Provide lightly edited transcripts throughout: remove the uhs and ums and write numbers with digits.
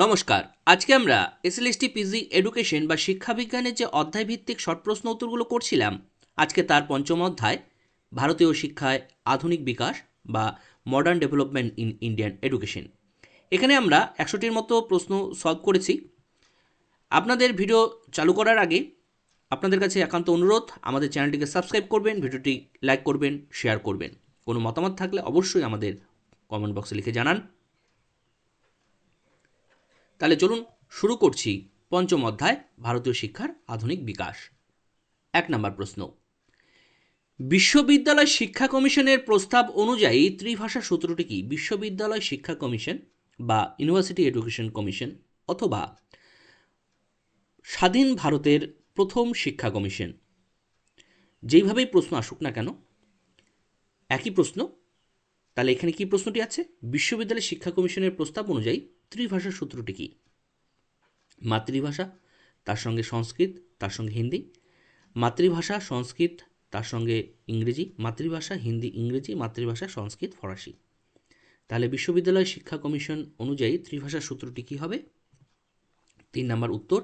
নমস্কার। আজকে আমরা এসএলএসটি পিজি এডুকেশন বা শিক্ষাবিজ্ঞানের যে অধ্যায়ভিত্তিক শর্ট প্রশ্ন উত্তরগুলো করছিলাম, আজকে তার পঞ্চম অধ্যায় ভারতীয় শিক্ষায় আধুনিক বিকাশ বা modern development in Indian education. এখানে আমরা 100টির মতো প্রশ্ন সলভ করেছি। আপনাদের ভিডিও চালু করার আগে আপনাদের কাছে একান্ত অনুরোধ, আমাদের চ্যানেলটিকে সাবস্ক্রাইব করবেন, ভিডিওটি লাইক করবেন, শেয়ার করবেন। কোনো মতামত থাকলে অবশ্যই আমাদের কমেন্ট বক্সে লিখে জানান। তাহলে চলুন শুরু করছি পঞ্চম অধ্যায় ভারতীয় শিক্ষার আধুনিক বিকাশ। 1 নম্বর প্রশ্ন, বিশ্ববিদ্যালয় শিক্ষা কমিশনের প্রস্তাব অনুযায়ী ত্রিভাষা সূত্রটি কি? বিশ্ববিদ্যালয় শিক্ষা কমিশন বা ইউনিভার্সিটি এডুকেশন কমিশন অথবা স্বাধীন ভারতের প্রথম শিক্ষা কমিশন, যেইভাবেই প্রশ্ন আসুক না কেন একই প্রশ্ন। তাহলে এখানে কি প্রশ্নটি আছে? বিশ্ববিদ্যালয় শিক্ষা কমিশনের প্রস্তাব অনুযায়ী ত্রিভাষা সূত্রটি কি? মাতৃভাষা, তার সঙ্গে সংস্কৃত, তার সঙ্গে হিন্দি, মাতৃভাষা সংস্কৃত তার সঙ্গে ইংরেজি, মাতৃভাষা হিন্দি ইংরেজি, মাতৃভাষা সংস্কৃত ফরাসি। তাহলে বিশ্ববিদ্যালয় শিক্ষা কমিশন অনুযায়ী ত্রিভাষা সূত্রটি কী হবে? 3 নম্বর উত্তর,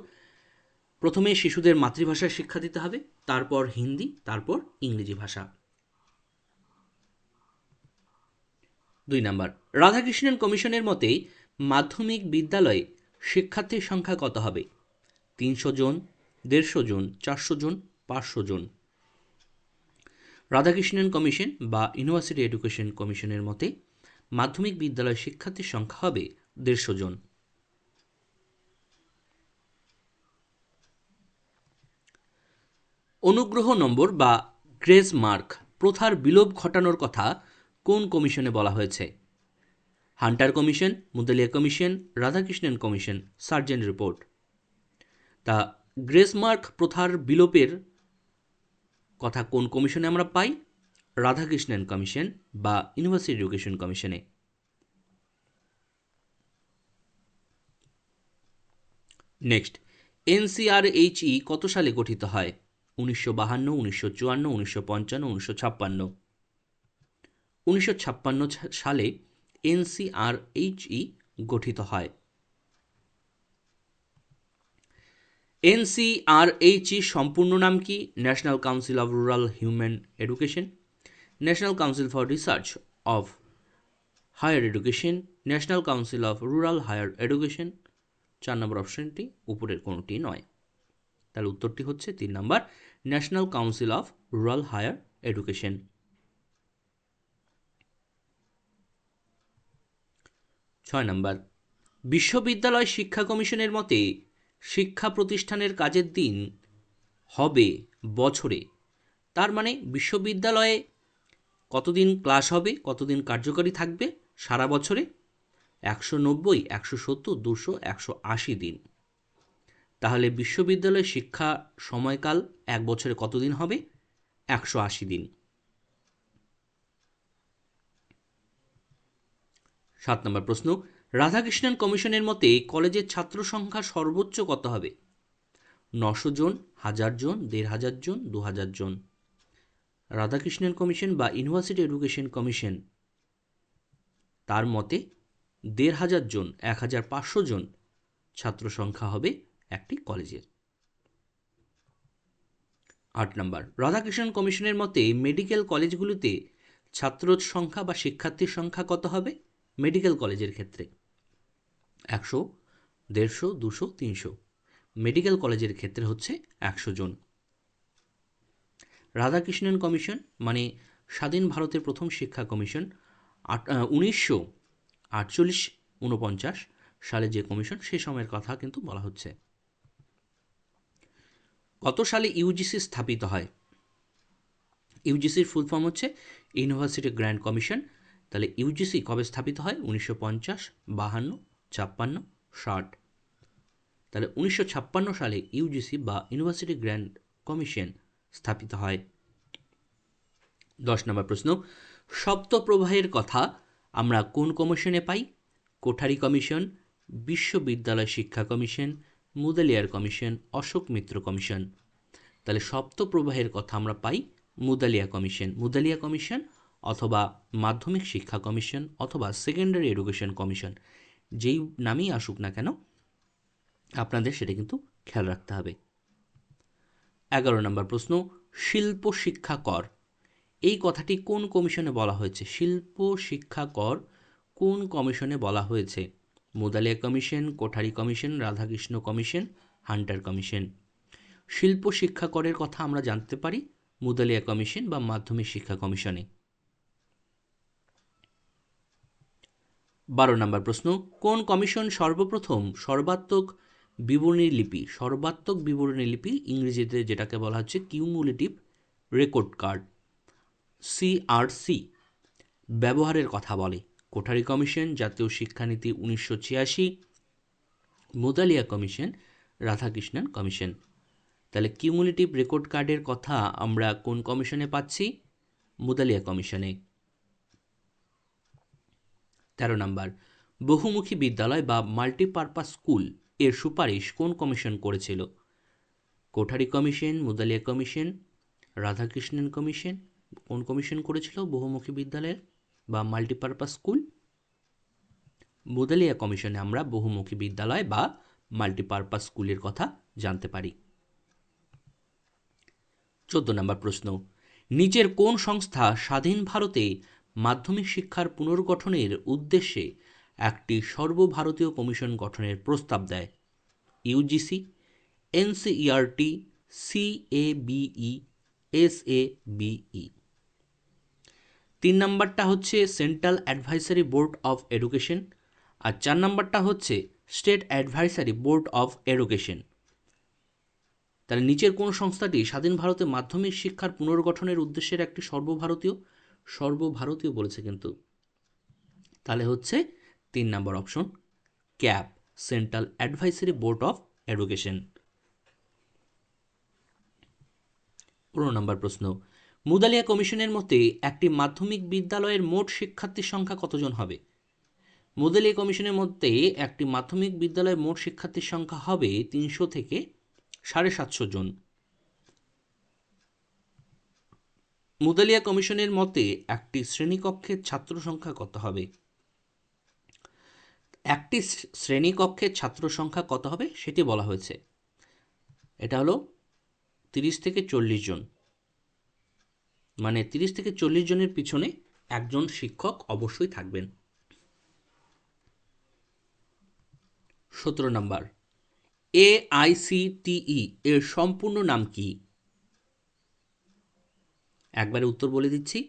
প্রথমে শিশুদের মাতৃভাষায় শিক্ষা দিতে হবে, তারপর হিন্দি, তারপর ইংরেজি ভাষা। 2 নম্বর, রাধাকৃষ্ণন কমিশনের মতে মাধ্যমিক বিদ্যালয়ে শিক্ষার্থীর সংখ্যা কত হবে? 300 জন, 150 জন, 400 জন, 500 জন। রাধাকৃষ্ণন কমিশন বা ইউনিভার্সিটি এডুকেশন কমিশনের মতে মাধ্যমিক বিদ্যালয়ের শিক্ষার্থীর সংখ্যা হবে 150 জন। অনুগ্রহ নম্বর বা গ্রেস মার্ক প্রথার বিলোপ ঘটানোর কথা কোন কমিশনে বলা হয়েছে? Hunter commission, Mudaliar commission, Radhakrishnan commission, sergeant report. তা গ্রেস মার্ক প্রথার বিলোপের কথা কোন কমিশনে আমরা পাই? রাধাকৃষ্ণন কমিশন বা ইউনিভার্সিটি এডুকেশন কমিশনে। নেক্সট, এনসিআরএইচই কত সালে গঠিত হয়? 1952, 1954, 1955, 1956। 1956 সালে এনসিআরএইচই গঠিত হয়। এনসিআরএইচই সম্পূর্ণ নাম কি? National council of rural human education, national council for research of higher education, national council of rural higher education. 4 নম্বর অপশনটি উপরের কোনোটি নয়। তাহলে উত্তরটি হচ্ছে 3 নম্বর, national council of rural higher education. 6 নম্বর, বিশ্ববিদ্যালয় শিক্ষা কমিশনের মতে শিক্ষা প্রতিষ্ঠানের কাজের দিন হবে বছরে, তার মানে বিশ্ববিদ্যালয়ে কতদিন ক্লাস হবে, কতদিন কার্যকরী থাকবে সারা বছরে? 190, 170, 200, 180 দিন। তাহলে বিশ্ববিদ্যালয় শিক্ষা সময়কাল এক বছরে কতদিন হবে? 180 দিন। 7 নম্বর প্রশ্ন, রাধাকৃষ্ণন কমিশনের মতে কলেজের ছাত্র সংখ্যা সর্বোচ্চ কত হবে? 900 জন, 1000 জন, 1500 জন, 2000 জন। রাধাকৃষ্ণন কমিশন বা ইউনিভার্সিটি এডুকেশন কমিশন তার মতে 1500 জন, 1500 জন ছাত্র সংখ্যা হবে একটি কলেজের। 8 নম্বর, রাধাকৃষ্ণন কমিশনের মতে মেডিকেল কলেজগুলিতে ছাত্র সংখ্যা বা শিক্ষার্থীর সংখ্যা কত হবে মেডিকেল কলেজের ক্ষেত্রে? 100, 150, 200, 300। মেডিকেল কলেজের ক্ষেত্রে হচ্ছে 100 জন। রাধাকৃষ্ণন কমিশন মানে স্বাধীন ভারতের প্রথম শিক্ষা কমিশন, 1948-49 সালে যে কমিশন, সে সময়ের কথা কিন্তু বলা হচ্ছে। কত সালে ইউজিসি স্থাপিত হয়? ইউজিসির ফুল ফর্ম হচ্ছে ইউনিভার্সিটি গ্র্যান্ড কমিশন। তাহলে ইউজিসি কবে স্থাপিত হয়? 1950, 52, 56, 60। তাহলে 1956 সালে ইউজিসি বা ইউনিভার্সিটি গ্র্যান্ড কমিশন স্থাপিত হয়। 10 নম্বর প্রশ্ন, শব্দপ্রবাহের কথা আমরা কোন কমিশনে পাই? কোঠারি কমিশন, বিশ্ববিদ্যালয় শিক্ষা commission, Mudaliar commission, Ashok Mitra commission. তাহলে শব্দপ্রবাহের কথা আমরা পাই মুদালিয়া কমিশন। মুদালিয়া কমিশন অথবা মাধ্যমিক শিক্ষা কমিশন অথবা সেকেন্ডারি এডুকেশন কমিশন, যেই নামেই আসুক না কেন আপনাদের সেটা কিন্তু খেয়াল রাখতে হবে। 11 নম্বর প্রশ্ন, শিল্প শিক্ষা কর, এই কথাটি কোন কমিশনে বলা হয়েছে? শিল্প শিক্ষা কর কোন কমিশনে বলা হয়েছে? Mudaliar commission, Kothari commission, Radhakrishna commission, Hunter commission. শিল্প শিক্ষা করের কথা আমরা জানতে পারি মুদালিয়া কমিশন বা মাধ্যমিক শিক্ষা কমিশনে। 12 নম্বর প্রশ্ন, কোন কমিশন সর্বপ্রথম সর্বাত্মক বিবরণী লিপি, সর্বাত্মক বিবরণী লিপি ইংরেজিতে যেটাকে বলা হচ্ছে কিউমুলেটিভ রেকর্ড কার্ড, সিআরসি, ব্যবহারের কথা বলে? কোঠারি কমিশন, জাতীয় শিক্ষানীতি 1986, মুদালিয়া কমিশন, রাধাকৃষ্ণন কমিশন। তাহলে কিউমুলেটিভ রেকর্ড কার্ডের কথা আমরা কোন কমিশনে পাচ্ছি? মুদালিয়া কমিশনে। 13 নম্বর, বহুমুখী বিদ্যালয় বা মাল্টিপারপাস স্কুল এর সুপারিশ কোন কমিশন করেছিল? Kothari commission, Mudaliar commission, Radhakrishnan commission. কোন কমিশন করেছিল বহুমুখী বিদ্যালয়ের বা মাল্টিপারপাস স্কুল? মুদালিয়া কমিশনে আমরা বহুমুখী বিদ্যালয় বা মাল্টিপারপাস স্কুলের কথা জানতে পারি। 14 নম্বর প্রশ্ন, নিচের কোন সংস্থা স্বাধীন ভারতে মাধ্যমিক শিক্ষার পুনর্গঠনের উদ্দেশ্যে একটি সর্বভারতীয় কমিশন গঠনের প্রস্তাব দেয়? UGC, NCERT, সিএবিই, এসএবিই। 3 নম্বরটা হচ্ছে central advisory board of education, আর 4 নম্বরটা হচ্ছে state advisory board of education. তাহলে নিচের কোন সংস্থাটি স্বাধীন ভারতে মাধ্যমিক শিক্ষার পুনর্গঠনের উদ্দেশ্যের একটি সর্বভারতীয় বলেছে কিন্তু, তাহলে হচ্ছে 3 নম্বর option CAP, central advisory board of education. 15 নম্বর প্রশ্ন, মুদালিয়া কমিশনের মতে একটি মাধ্যমিক বিদ্যালয়ের মোট শিক্ষার্থীর সংখ্যা কতজন হবে? মুদালিয়া কমিশনের মতে একটি মাধ্যমিক বিদ্যালয়ের মোট শিক্ষার্থীর সংখ্যা হবে 300 থেকে 750 জন। মুদালিয়া কমিশনের মতে একটি শ্রেণীকক্ষের ছাত্র সংখ্যা কত হবে? একটি শ্রেণীকক্ষের ছাত্র সংখ্যা কত হবে সেটি বলা হয়েছে। এটা হলো 30 থেকে 40 জন, মানে 30 থেকে 40 জনের পিছনে একজন শিক্ষক অবশ্যই থাকবেন। 17 নম্বর, এআইসিটিই এর সম্পূর্ণ নাম কি? একবারে উত্তর বলে দিচ্ছি,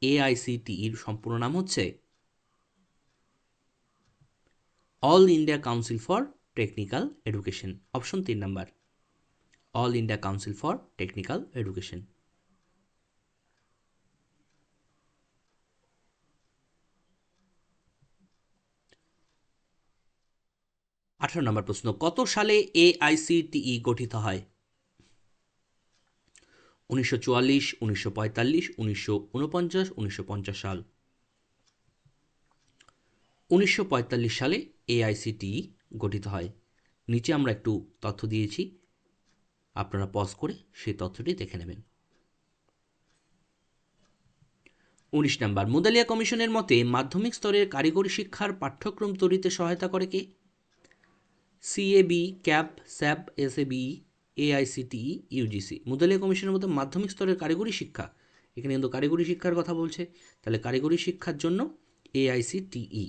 এআইসিটিইর সম্পূর্ণ নাম হচ্ছে all India council for technical education. Option 3 number, all India council for technical education. 18 নম্বর প্রশ্ন, কত সালে এআইসিটিই গঠিত হয়? 1944, 1945, 1949, 1950 সাল। 1945 সালে এআইসিটিই গঠিত হয়। নিচে আমরা একটু তথ্য দিয়েছি, আপনারা পজ করে সেই তথ্যটি দেখে নেবেন। 19 নম্বর, মুদালিয়া কমিশনের মতে মাধ্যমিক স্তরের কারিগরি শিক্ষার পাঠ্যক্রম তৈরিতে সহায়তা করে কে? CAB, CAP, SAP, SABE, AICTE, UGC. Mudaliar কমিশনের মতে মাধ্যমিক স্তরের কারিগরি শিক্ষা, এখানে কিন্তু কারিগরি শিক্ষার কথা বলছে, তাহলে কারিগরি শিক্ষার জন্য এআইসিটিই।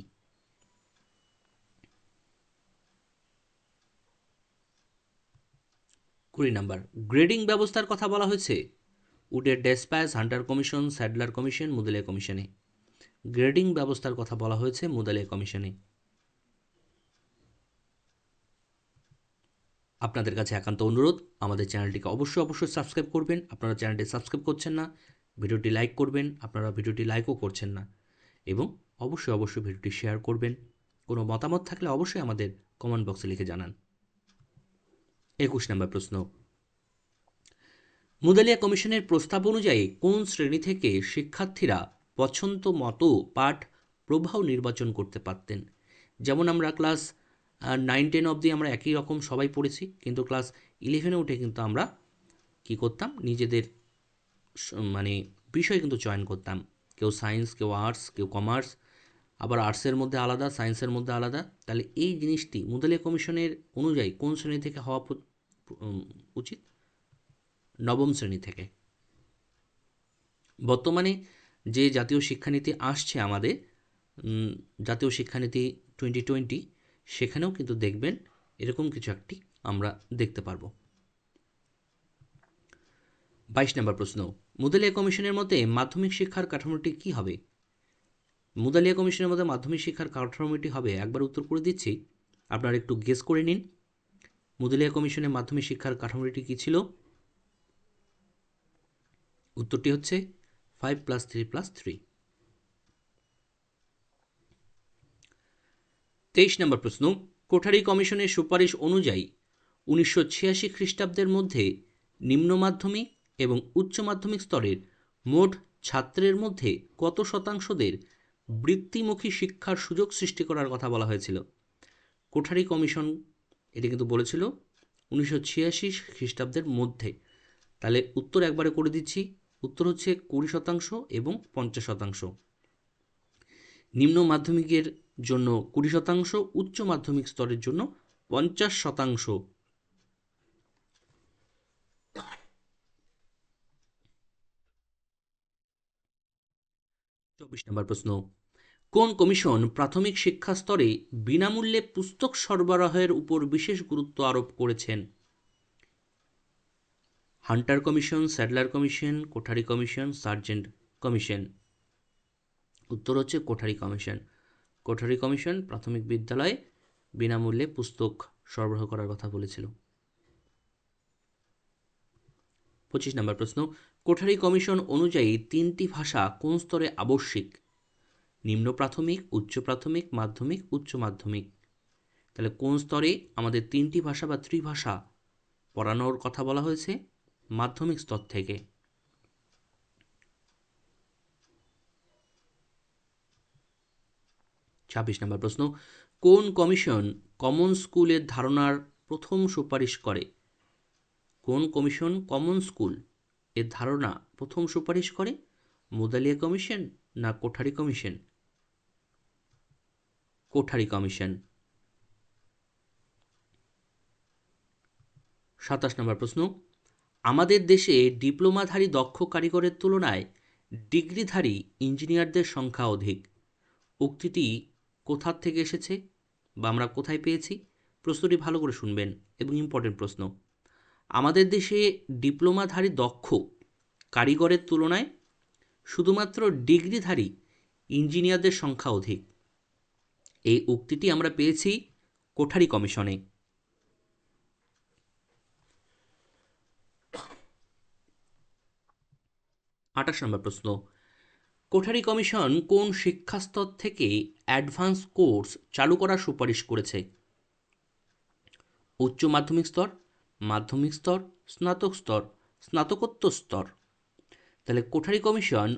20 নম্বর, গ্রেডিং ব্যবস্থার কথা বলা হয়েছে উডের despatch, Hunter commission, Sadler commission, Mudaliar কমিশনে। গ্রেডিং ব্যবস্থার কথা বলা হয়েছে মুদালিয়া কমিশনে। আপনাদের কাছে একান্ত অনুরোধ, আমাদের চ্যানেলটিকে অবশ্যই সাবস্ক্রাইব করবেন। আপনারা চ্যানেলটি সাবস্ক্রাইব করছেন না, ভিডিওটি লাইক করবেন, আপনারা ভিডিওটি লাইকও করছেন না, এবং অবশ্যই ভিডিওটি শেয়ার করবেন। কোনো মতামত থাকলে অবশ্যই আমাদের কমেন্ট বক্সে লিখে জানান। 21 নম্বর প্রশ্ন, মুদালিয়া কমিশনের প্রস্তাব অনুযায়ী কোন শ্রেণী থেকে শিক্ষার্থীরা পছন্দ মতো পাঠ প্রবাহ নির্বাচন করতে পারতেন? যেমন আমরা ক্লাস 9-10 অবধি আমরা একই রকম সবাই পড়েছি, কিন্তু ক্লাস 11-এ উঠে কিন্তু আমরা কি করতাম, নিজেদের মানে বিষয় কিন্তু চয়ন করতাম। কেউ সায়েন্স, কেউ আর্টস, কেউ কমার্স, আবার আর্টসের মধ্যে আলাদা, সায়েন্সের মধ্যে আলাদা। তাহলে এই জিনিসটি মুদালিয়া কমিশনের অনুযায়ী কোন শ্রেণী থেকে হওয়া উচিত? নবম শ্রেণী থেকে। বর্তমানে যে জাতীয় শিক্ষানীতি আসছে আমাদের, জাতীয় শিক্ষানীতি 2020, সেখানেও কিন্তু দেখবেন এরকম কিছু একটি আমরা দেখতে পারবো। 22 নম্বর প্রশ্ন, মুদালিয়া কমিশনের মতে মাধ্যমিক শিক্ষার কাঠামোটি কি হবে? মুদালিয়া কমিশনের মধ্যে মাধ্যমিক শিক্ষার কাঠামোটি হবে, একবার উত্তর করে দিচ্ছি, আপনারা একটু গেস করে নিন। মুদালিয়া কমিশনের মাধ্যমিক শিক্ষার কাঠামোটি কী ছিল? উত্তরটি হচ্ছে 5+3+3। 23 নম্বর প্রশ্ন, কোঠারি কমিশনের সুপারিশ অনুযায়ী 1986 খ্রিস্টাব্দের মধ্যে নিম্ন মাধ্যমিক এবং উচ্চ মাধ্যমিক স্তরের মোট ছাত্রের মধ্যে কত শতাংশদের বৃত্তিমুখী শিক্ষার সুযোগ সৃষ্টি করার কথা বলা হয়েছিল? কোঠারি কমিশন এটি কিন্তু বলেছিল 1986 খ্রিস্টাব্দের মধ্যে। তাহলে উত্তর একবারে করে দিচ্ছি, উত্তর হচ্ছে 20% এবং 50%। নিম্ন মাধ্যমিকের জন্য 20%, উচ্চ মাধ্যমিক স্তরের জন্য 50%। 24 নম্বর প্রশ্ন, কোন কমিশন প্রাথমিক শিক্ষা স্তরে বিনামূল্যে পুস্তক সরবরাহের উপর বিশেষ গুরুত্ব আরোপ করেছেন? Hunter commission, Sadler commission, Kothari commission, sergeant commission. উত্তর হচ্ছে কোঠারি কমিশন। কোঠারি কমিশন প্রাথমিক বিদ্যালয়ে বিনামূল্যে পুস্তক সরবরাহ করার কথা বলেছিল। 25 নম্বর প্রশ্ন, কোঠারি কমিশন অনুযায়ী 3টি ভাষা কোন স্তরে আবশ্যিক? নিম্ন প্রাথমিক, উচ্চ প্রাথমিক, মাধ্যমিক, উচ্চ মাধ্যমিক। তাহলে কোন স্তরে আমাদের 3টি ভাষা বা ত্রিভাষা পড়ানোর কথা বলা হয়েছে? মাধ্যমিক স্তর থেকে। 26 নম্বর প্রশ্ন, কোন কমিশন কমন স্কুলের ধারণার প্রথম সুপারিশ করে? কোন কমিশন কমন স্কুল এর ধারণা প্রথম সুপারিশ করে? মুদালিয়া কমিশন না কোঠারি কমিশন? কোঠারি কমিশন। 27 নম্বর প্রশ্ন, আমাদের দেশে ডিপ্লোমাধারী দক্ষ কারিগরের তুলনায় ডিগ্রিধারী ইঞ্জিনিয়ারদের সংখ্যা অধিক। উক্তিটি কোথা থেকে এসেছে বা আমরা কোথায় পেয়েছি? প্রশ্নটি ভালো করে শুনবেন এবং ইম্পর্টেন্ট প্রশ্ন। আমাদের দেশে ডিপ্লোমাধারী দক্ষ কারিগরের তুলনায় শুধুমাত্র ডিগ্রিধারী ইঞ্জিনিয়ারদের সংখ্যা অধিক। এই উক্তিটি আমরা পেয়েছি কোঠারি কমিশনে। 28 নম্বর প্রশ্ন, কোঠারি কমিশন কোন শিক্ষাস্তর থেকে অ্যাডভান্স কোর্স চালু করার সুপারিশ করেছে? উচ্চ মাধ্যমিক স্তর, মাধ্যমিক স্তর, স্নাতক স্তর, স্নাতকোত্তর স্তর। তাহলে কোঠারি কমিশন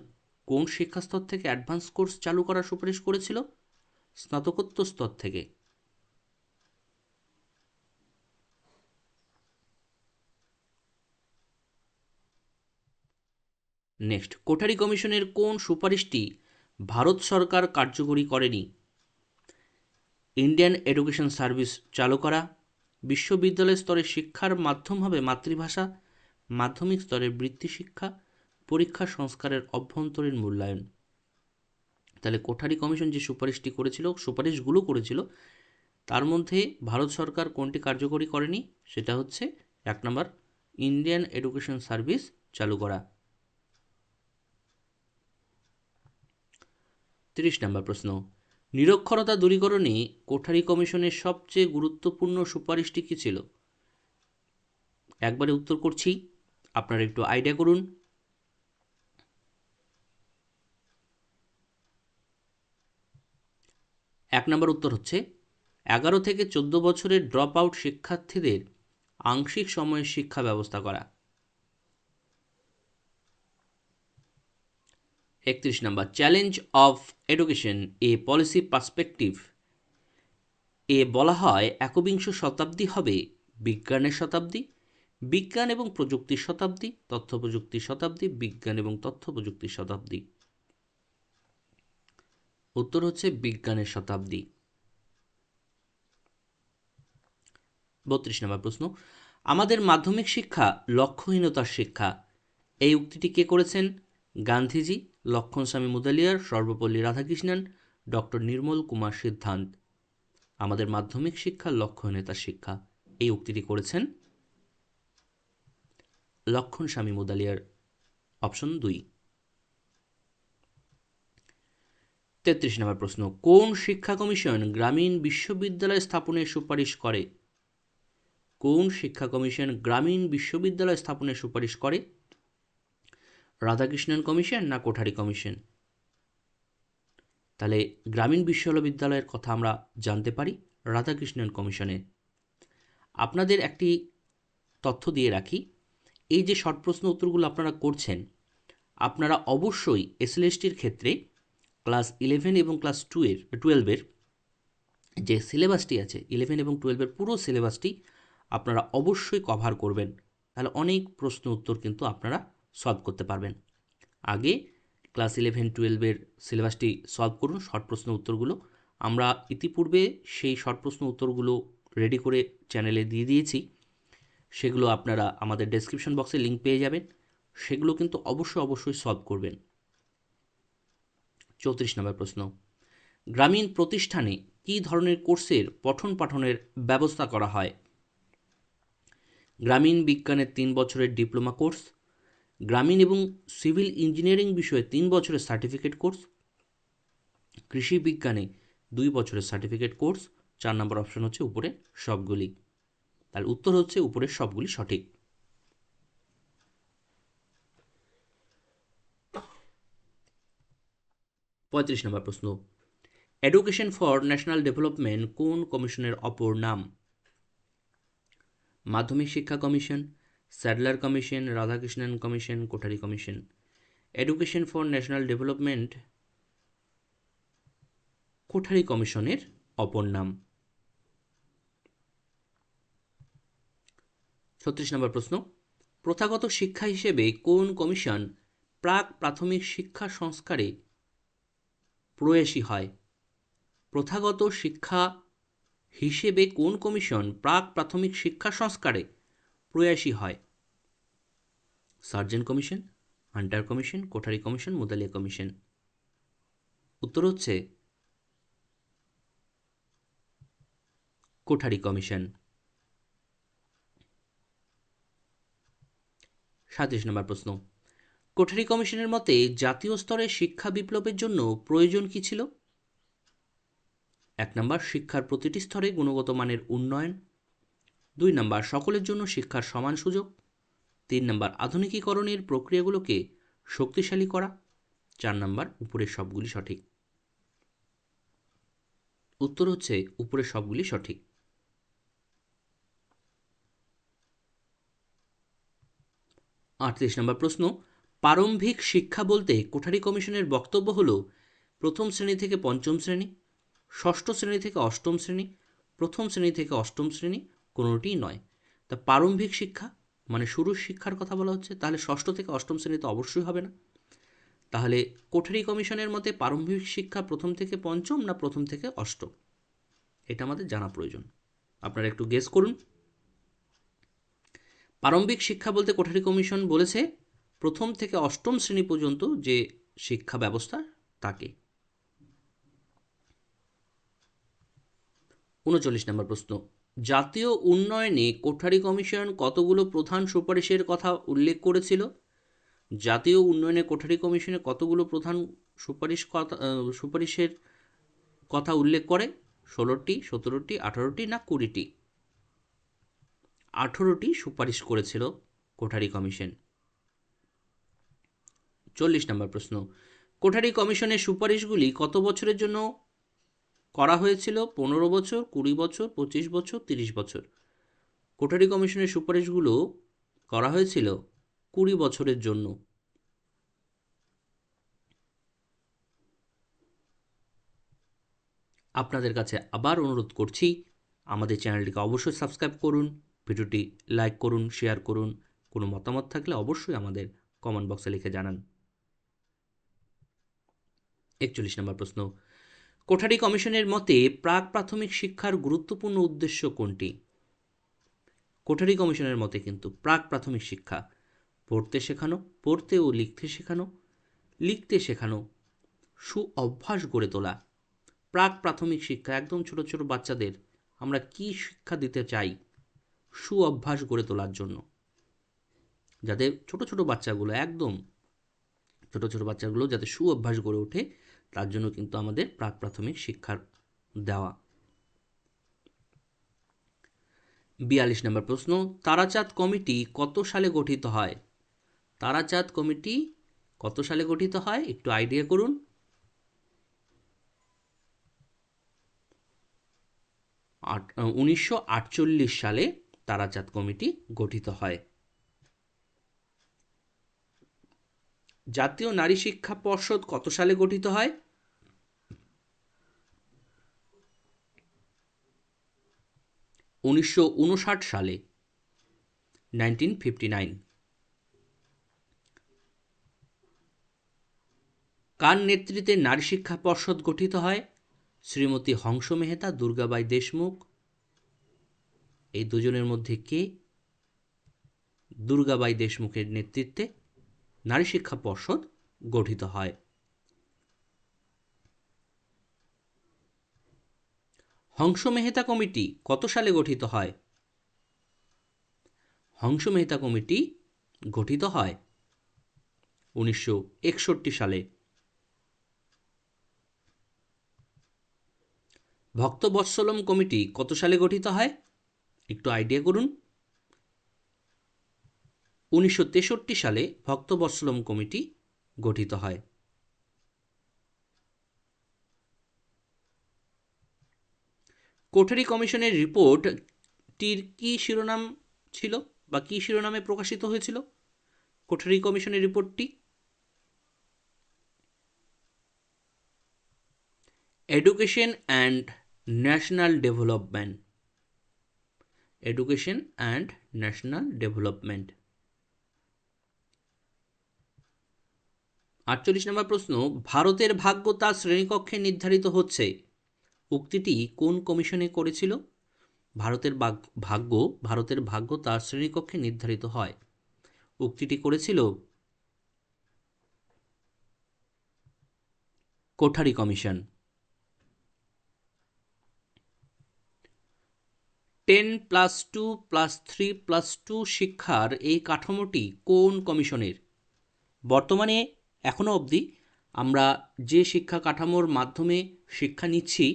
কোন শিক্ষাস্তর থেকে অ্যাডভান্স কোর্স চালু করার সুপারিশ করেছিল? স্নাতকোত্তর স্তর থেকে। নেক্সট, কোঠারি কমিশনের কোন সুপারিশটি ভারত সরকার কার্যকরী করেনি? ইন্ডিয়ান এডুকেশন সার্ভিস চালু করা, বিশ্ববিদ্যালয় স্তরে শিক্ষার মাধ্যম হবে মাতৃভাষা, মাধ্যমিক স্তরের বৃত্তি শিক্ষা, পরীক্ষা সংস্কারের অভ্যন্তরীণ মূল্যায়ন। তাহলে কোঠারি কমিশন যে সুপারিশগুলো করেছিল তার মধ্যে ভারত সরকার কোনটি কার্যকরী করেনি? সেটা হচ্ছে 1 নম্বর, ইন্ডিয়ান এডুকেশন সার্ভিস চালু করা। 30 নম্বর প্রশ্ন, নিরক্ষরতা দূরীকরণে কোঠারি কমিশনের সবচেয়ে গুরুত্বপূর্ণ সুপারিশটি কী ছিল? একবারে উত্তর করছি, আপনারা একটু আইডিয়া করুন। 1 নম্বর উত্তর হচ্ছে 11 থেকে 14 বছরের ড্রপ আউট শিক্ষার্থীদের আংশিক সময়ের শিক্ষা ব্যবস্থা করা। 31 নম্বর, challenge of education a policy perspective এ বলা হয় একবিংশ শতাব্দী হবে বিজ্ঞানের শতাব্দী, বিজ্ঞান এবং প্রযুক্তির শতাব্দী, তথ্য প্রযুক্তির শতাব্দী, বিজ্ঞান এবং তথ্য প্রযুক্তির শতাব্দী। উত্তর হচ্ছে বিজ্ঞানের শতাব্দী। 32 নম্বর প্রশ্ন, আমাদের মাধ্যমিক শিক্ষা লক্ষ্যহীনতার শিক্ষা, এই উক্তিটি কে করেছেন? গান্ধীজি, লক্ষণস্বামী মুদালিয়ার, সর্বপল্লী রাধাকৃষ্ণন, ডক্টর নির্মল কুমার সিদ্ধান্ত। আমাদের মাধ্যমিক শিক্ষা লক্ষ্যহীনতার শিক্ষা, এই উক্তিটি করেছেন লক্ষণস্বামী মুদালিয়ার, অপশন 2। 33 নম্বর প্রশ্ন, কোন শিক্ষা কমিশন গ্রামীণ বিশ্ববিদ্যালয় স্থাপনের সুপারিশ করে? কোন শিক্ষা কমিশন গ্রামীণ বিশ্ববিদ্যালয় স্থাপনের সুপারিশ করে? রাধাকৃষ্ণন কমিশন না কোঠারি কমিশন? তাহলে গ্রামীণ বিশ্ববিদ্যালয়ের কথা আমরা জানতে পারি রাধাকৃষ্ণন কমিশনে। আপনাদের একটি তথ্য দিয়ে রাখি, এই যে শর্ট প্রশ্ন উত্তরগুলো আপনারা করছেন, আপনারা অবশ্যই এসএলএসটির ক্ষেত্রে ক্লাস 11 এবং ক্লাস 12-এর যে সিলেবাসটি আছে, 11 এবং 12-এর পুরো সিলেবাসটি আপনারা অবশ্যই কভার করবেন, তাহলে অনেক প্রশ্ন উত্তর কিন্তু আপনারা সলভ করতে পারবেন। আগে ক্লাস 11-12-এর সিলেবাসটি সলভ করুন, শর্ট প্রশ্ন উত্তরগুলো আমরা ইতিপূর্বে সেই শর্ট প্রশ্ন উত্তরগুলো রেডি করে চ্যানেলে দিয়ে দিয়েছি, সেগুলো আপনারা আমাদের ডেসক্রিপশন বক্সে লিঙ্ক পেয়ে যাবেন, সেগুলো কিন্তু অবশ্যই সলভ করবেন। 34 নম্বর প্রশ্ন, গ্রামীণ প্রতিষ্ঠানে কী ধরনের কোর্সের পঠন পাঠনের ব্যবস্থা করা হয়? গ্রামীণ বিজ্ঞানের 3 বছরের ডিপ্লোমা কোর্স, গ্রামীণ এবং সিভিল ইঞ্জিনিয়ারিং বিষয়ে 3 বছরের সার্টিফিকেট কোর্স, কৃষি বিজ্ঞানে 2 বছরের সার্টিফিকেট কোর্স। 4 নম্বর অপশন হচ্ছে উপরে সবগুলি। তাহলে উত্তর হচ্ছে উপরের সবগুলি সঠিক। 35 নম্বর প্রশ্ন, এডুকেশন ফর ন্যাশনাল ডেভেলপমেন্ট কোন কমিশনের অপর নাম? মাধ্যমিক শিক্ষা commission, Sadler commission, Radhakrishnan commission, Kothari commission. Education for national development Kothari কমিশনের অপর নাম। 36 নম্বর প্রশ্ন, প্রথাগত শিক্ষা হিসেবে কোন কমিশন প্রাক প্রাথমিক শিক্ষা সংস্কারে প্রয়াসী হয়? প্রথাগত শিক্ষা হিসেবে কোন কমিশন প্রাক প্রাথমিক শিক্ষা সংস্কারে প্রয়াসী হয়? Sergeant commission, Hunter commission, Kothari commission, Mudaliar commission. উত্তর হচ্ছে কোঠারি কমিশন। 37 নম্বর প্রশ্ন, কোঠারি কমিশনের মতে জাতীয় স্তরে শিক্ষা বিপ্লবের জন্য প্রয়োজন কি ছিল? 1 নম্বর, শিক্ষার প্রতিটি স্তরে গুণগত মানের উন্নয়ন। 2 নম্বর, সকলের জন্য শিক্ষার সমান সুযোগ। 3 নম্বর, আধুনিকীকরণের প্রক্রিয়াগুলোকে শক্তিশালী করা। 4 নম্বর, উপরের সবগুলি সঠিক। উত্তর হচ্ছে উপরের সবগুলি সঠিক। 38 নম্বর প্রশ্ন, প্রারম্ভিক শিক্ষা বলতে কোঠারি কমিশনের বক্তব্য হলো প্রথম শ্রেণী থেকে পঞ্চম শ্রেণী, ষষ্ঠ শ্রেণী থেকে অষ্টম শ্রেণী, প্রথম শ্রেণী থেকে অষ্টম শ্রেণী, কোনোটিই নয়। তা প্রারম্ভিক শিক্ষা মানে শুরুর শিক্ষার কথা বলা হচ্ছে, তাহলে ষষ্ঠ থেকে অষ্টম শ্রেণী তো অবশ্যই হবে না। তাহলে কোঠারি কমিশনের মতে প্রারম্ভিক শিক্ষা প্রথম থেকে পঞ্চম না প্রথম থেকে অষ্টম, এটা আমাদের জানা প্রয়োজন। আপনারা একটু গেস করুন। প্রারম্ভিক শিক্ষা বলতে কোঠারি কমিশন বলেছে প্রথম থেকে অষ্টম শ্রেণী পর্যন্ত যে শিক্ষা ব্যবস্থা তাকে। 39 নম্বর প্রশ্ন, জাতীয় উন্নয়নে কোঠারি কমিশন কতগুলো প্রধান সুপারিশের কথা উল্লেখ করেছিল? জাতীয় উন্নয়নে কোঠারি কমিশনে কতগুলো প্রধান সুপারিশের কথা উল্লেখ করে? 16টি, 17টি, 18টি না 20টি? 18টি সুপারিশ করেছিল কোঠারি কমিশন। 40 নম্বর প্রশ্ন, কোঠারি কমিশনের সুপারিশগুলি কত বছরের জন্য করা হয়েছিল? 15 বছর, 20 বছর, 25 বছর, 30 বছর। কোঠারি কমিশনের সুপারিশগুলো করা হয়েছিল 20 বছরের জন্য। আপনাদের কাছে আবার অনুরোধ করছি, আমাদের চ্যানেলটিকে অবশ্যই সাবস্ক্রাইব করুন, ভিডিওটি লাইক করুন, শেয়ার করুন, কোনো মতামত থাকলে অবশ্যই আমাদের কমেন্ট বক্সে লিখে জানান। 41 নম্বর প্রশ্ন, কোঠারি কমিশনের মতে প্রাক প্রাথমিক শিক্ষার গুরুত্বপূর্ণ উদ্দেশ্য কোনটি? কোঠারি কমিশনের মতে কিন্তু প্রাক প্রাথমিক শিক্ষা পড়তে শেখানো, পড়তে ও লিখতে শেখানো, লিখতে শেখানো, সু অভ্যাস গড়ে তোলা। প্রাক প্রাথমিক শিক্ষা একদম ছোট ছোট বাচ্চাদের আমরা কি শিক্ষা দিতে চাই? সু অভ্যাস গড়ে তোলার জন্য, যাতে ছোট ছোট বাচ্চাগুলো একদম ছোট ছোট বাচ্চাগুলো যাতে সু অভ্যাস গড়ে ওঠে, তার জন্য কিন্তু আমাদের প্রাক প্রাথমিক শিক্ষার দেওয়া। 42 নম্বর প্রশ্ন, তারাচাঁদ কমিটি কত সালে গঠিত হয়? তারাচাঁদ কমিটি কত সালে গঠিত হয় একটু আইডিয়া করুন। 1948 সালে তারাচাঁদ কমিটি গঠিত হয়। জাতীয় নারী শিক্ষা পর্ষদ কত সালে গঠিত হয়? 1959 সালে, 1959। কার নেতৃত্বে নারী শিক্ষা পর্ষদ গঠিত হয়? শ্রীমতী হংস মেহতা, দুর্গাবাই দেশমুখ। এই দুজনের মধ্যে কে? দুর্গাবাই দেশমুখের নেতৃত্বে নারী শিক্ষা পর্ষদ গঠিত হয়। হংস মেহতা কমিটি কত সালে গঠিত হয়? হংস মেহতা কমিটি গঠিত হয় 1961 সালে। ভক্তবৎসলম কমিটি কত সালে গঠিত হয় একটু আইডিয়া করুন। 1963 সালে ভক্তবৎসলম কমিটি গঠিত হয়। কোঠারি কমিশনের রিপোর্টটির কি শিরোনাম ছিল বা কি শিরোনামে প্রকাশিত হয়েছিল? কোঠারি কমিশনের রিপোর্টটি education and national development. Education and national development. 48 নম্বর প্রশ্ন, ভারতের ভাগ্য তার শ্রেণীকক্ষে নির্ধারিত হচ্ছে, উক্তিটি কোন কমিশনে করেছিল? ভারতের ভাগ্য তার শ্রেণীকক্ষে নির্ধারিত হয়, উক্তিটি করেছিল কোঠারি কমিশন। 10+2+3+2 শিক্ষার এই কাঠামোটি কোন কমিশনের? বর্তমানে এখনো অবধি আমরা যে শিক্ষা কাঠামোর মাধ্যমে শিক্ষা নিচ্ছি,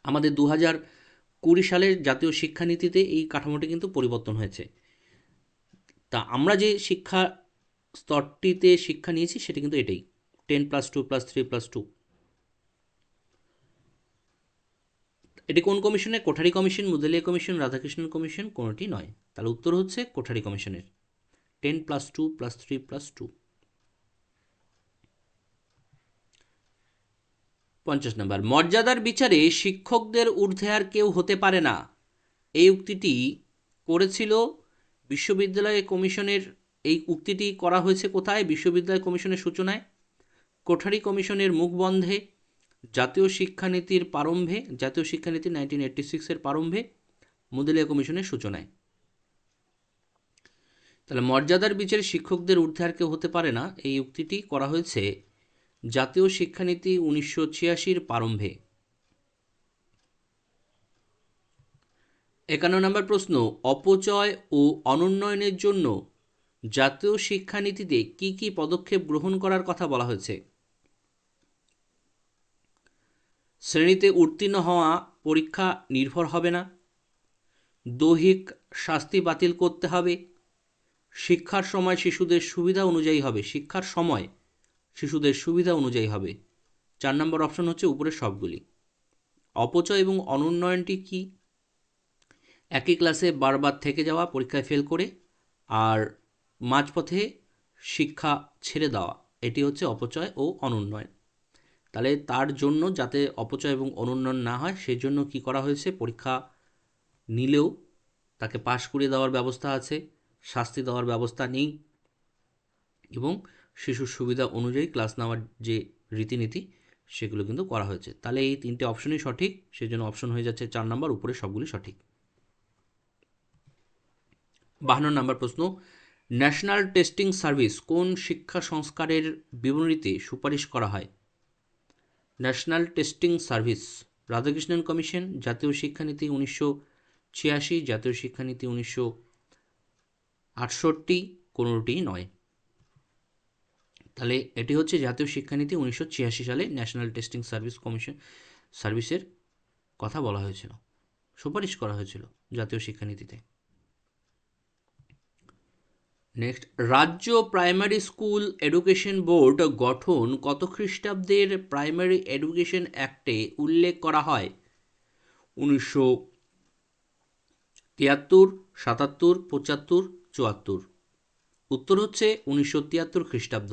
আমাদের 2020 সালের জাতীয় শিক্ষানীতিতে এই কাঠামোটি কিন্তু পরিবর্তন হয়েছে। তা আমরা যে শিক্ষা স্তরটিতে শিক্ষা নিয়েছি সেটা কিন্তু এটাই 10+2+3+2। এটি কোন কমিশনের? Kothari commission, Mudaliar commission, Radhakrishnan commission, কোনোটি নয়। তাহলে উত্তর হচ্ছে কোঠারি কমিশনের 10+2+3+2। 50 নম্বর, মর্যাদার বিচারে শিক্ষকদের ঊর্ধ্বে আর কেউ হতে পারে না, এই উক্তিটি করেছিল বিশ্ববিদ্যালয় কমিশনের। এই উক্তিটি করা হয়েছে কোথায়? বিশ্ববিদ্যালয় কমিশনের সূচনায়, কোঠারি কমিশনের মুখবন্ধে, জাতীয় শিক্ষানীতির প্রারম্ভে, জাতীয় শিক্ষানীতি 1986-এর প্রারম্ভে, মুদালিয়া কমিশনের সূচনায়। তাহলে মর্যাদার বিচারে শিক্ষকদের ঊর্ধ্বে আর কেউ হতে পারে না, এই উক্তিটি করা হয়েছে জাতীয় শিক্ষানীতি 1986-র প্রারম্ভে। 51 নম্বর প্রশ্ন, অপচয় ও অনুন্নয়নের জন্য জাতীয় শিক্ষানীতিতে কি কি পদক্ষেপ গ্রহণ করার কথা বলা হয়েছে? শ্রেণীতে উত্তীর্ণ হওয়া পরীক্ষা নির্ভর হবে না, দৈহিক শাস্তি বাতিল করতে হবে, শিক্ষার সময় শিশুদের সুবিধা অনুযায়ী হবে, শিক্ষার সময় শিশুদের সুবিধা অনুযায়ী হবে। 4 নম্বর অপশন হচ্ছে উপরের সবগুলি। অপচয় এবং অনুন্নয়নটি কি? একই ক্লাসে বারবার থেকে যাওয়া পরীক্ষায় ফেল করে, আর মাঝপথে শিক্ষা ছেড়ে দেওয়া, এটি হচ্ছে অপচয় ও অনুন্নয়ন। তাহলে তার জন্য যাতে অপচয় এবং অনুন্নয়ন না হয় সেই জন্য কি করা হয়েছে? পরীক্ষা নিলেও তাকে পাশ করিয়ে দেওয়ার ব্যবস্থা আছে, শাস্তি দেওয়ার ব্যবস্থা নেই, এবং শিশুর সুবিধা অনুযায়ী ক্লাস নেওয়ার যে রীতিনীতি সেগুলো কিন্তু করা হয়েছে। তাহলে এই তিনটে অপশনই সঠিক, সেজন্য অপশন হয়ে যাচ্ছে 4 নাম্বার, উপরে সবগুলি সঠিক। 52 নাম্বার প্রশ্ন, ন্যাশনাল টেস্টিং সার্ভিস কোন শিক্ষা সংস্কারের বিবরণীতে সুপারিশ করা হয়? National testing service, Radhakrishnan commission, জাতীয় শিক্ষানীতি 1986, জাতীয় শিক্ষানীতি 1968, কোনোটিই নয়। তাহলে এটি হচ্ছে জাতীয় শিক্ষানীতি 1986 সালে ন্যাশনাল টেস্টিং সার্ভিসের কথা বলা হয়েছিল, সুপারিশ করা হয়েছিল জাতীয় শিক্ষানীতিতে। নেক্সট, রাজ্য প্রাইমারি স্কুল এডুকেশন বোর্ড গঠন কত খ্রিস্টাব্দের প্রাইমারি এডুকেশন অ্যাক্টে উল্লেখ করা হয়? 1973, 77, 75, 74। উত্তর হচ্ছে 1973 খ্রিস্টাব্দ।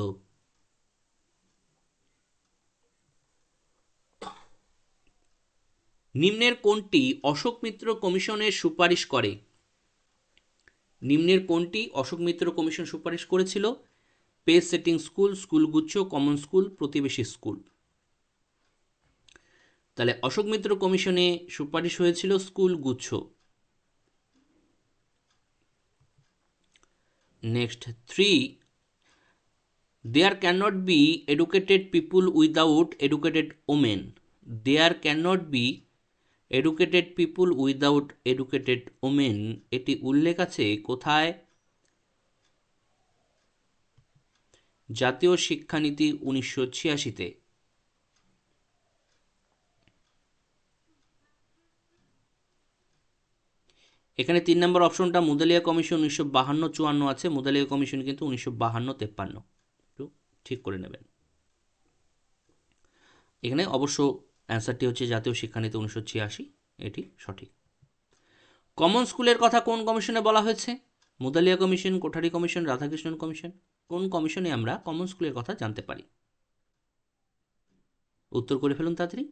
নিম্নের কোনটি অশোক মিত্র কমিশনের সুপারিশ করে? নিম্নের কোনটি অশোক মিত্র কমিশন সুপারিশ করেছিল? পেস সেটিং স্কুল, স্কুলগুচ্ছ, কমন স্কুল, প্রতিবেশী স্কুল। তাহলে অশোক মিত্র কমিশনে সুপারিশ হয়েছিল স্কুলগুচ্ছ। Next 3, there can not be educated people without educated women. There can not be educated people without educated women, এটি উল্লেখ আছে কোথায়? জাতীয় শিক্ষানীতি 1986-তে। এখানে 3 নম্বর অপশনটা মুদালিয়া কমিশন 1952-54 আছে, মুদালিয়া কমিশন কিন্তু 1952-53, একটু ঠিক করে নেবেন। এখানে অবশ্য অ্যান্সারটি হচ্ছে জাতীয় শিক্ষানীতি 1986, এটি সঠিক। কমন স্কুলের কথা কোন কমিশনে বলা হয়েছে? Mudaliar commission, Kothari commission, Radhakrishnan commission. কোন কমিশনে আমরা কমন স্কুলের কথা জানতে পারি? উত্তর করে ফেলুন তাড়াতাড়ি।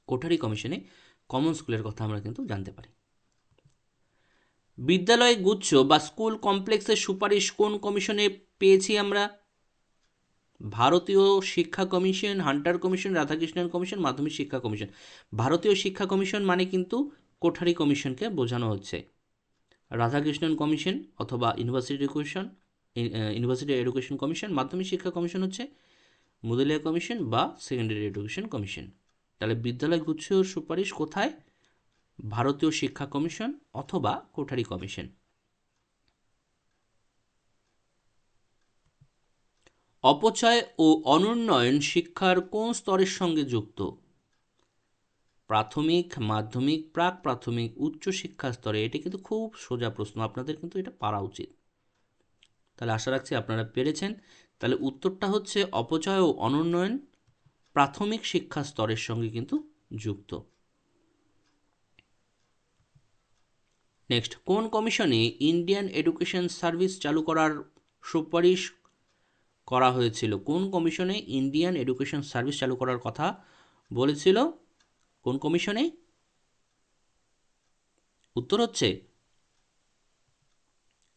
কোঠারি কমিশনে কমন স্কুলের কথা আমরা কিন্তু জানতে পারি। বিদ্যালয় গুচ্ছ বা স্কুল কমপ্লেক্সের সুপারিশ কোন কমিশনে পেয়েছি আমরা? ভারতীয় শিক্ষা commission, Hunter commission, Radhakrishnan commission, মাধ্যমিক শিক্ষা কমিশন। ভারতীয় শিক্ষা কমিশন মানে কিন্তু কোঠারি কমিশনকে বোঝানো হচ্ছে। রাধাকৃষ্ণন কমিশন অথবা ইউনিভার্সিটি এডুকেশন কমিশন, মাধ্যমিক শিক্ষা কমিশন হচ্ছে মুদালিয়া কমিশন বা সেকেন্ডারি এডুকেশন কমিশন। তাহলে বিদ্যালয় গুচ্ছ সুপারিশ কোথায়? ভারতীয় শিক্ষা কমিশন অথবা কোঠারি কমিশন। অপচয় ও অনুন্নয়ন শিক্ষার কোন স্তরের সঙ্গে যুক্ত? প্রাথমিক, মাধ্যমিক, প্রাক প্রাথমিক, উচ্চ শিক্ষা স্তরে। এটি কিন্তু খুব সোজা প্রশ্ন, আপনাদের কিন্তু এটা পারা উচিত। তাহলে আশা রাখছি আপনারা পেরেছেন। তাহলে উত্তরটা হচ্ছে অপচয় ও অনুন্নয়ন প্রাথমিক শিক্ষা স্তরের সঙ্গে কিন্তু যুক্ত। নেক্সট, কোন কমিশনে ইন্ডিয়ান এডুকেশন সার্ভিস চালু করার সুপারিশ করা হয়েছিল? কোন কমিশনে ইন্ডিয়ান এডুকেশন সার্ভিস চালু করার কথা বলেছিল? কোন কমিশনে? উত্তর হচ্ছে